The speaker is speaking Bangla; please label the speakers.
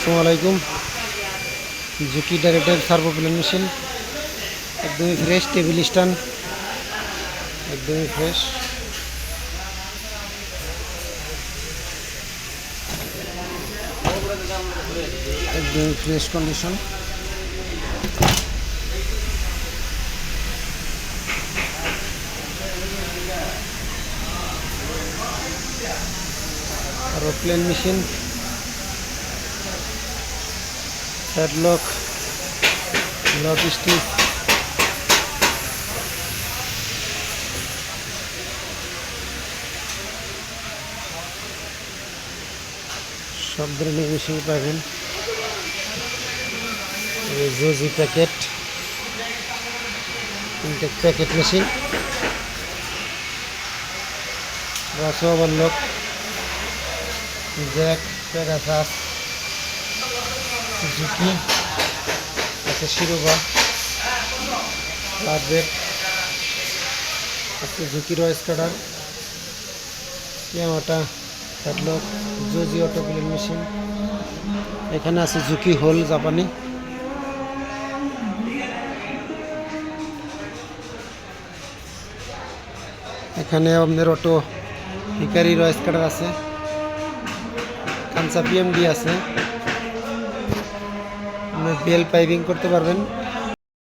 Speaker 1: আসসালামু আলাইকুম। Juki director servo plain machine একদমই ফ্রেশ, টেবিল স্ট্যান্ড একদমই ফ্রেশ। একদমই ফ্রেশ কন্ডিশন। আর plain machine headlock, lock stitch, সব ধরনের মেশিন পাবেন। জোজি প্যাকেট, ইনটেক প্যাকেট মেশিন, রাসো ওভারলক, জ্যাক, প্যারাসাস, জুকি আছে, শিরোবা, কার্বেট আছে, জুকি রয়েস cutter, Yamata, headlock, Zoje auto plain machine. এখানে আছে জুকি হোল জাপানি। এখানে আপনার অটো হিকারি রয়েস কাটার আছে, কানসা পিএমডি আছে। আপনি বেল পাইপিং করতে পারবেন।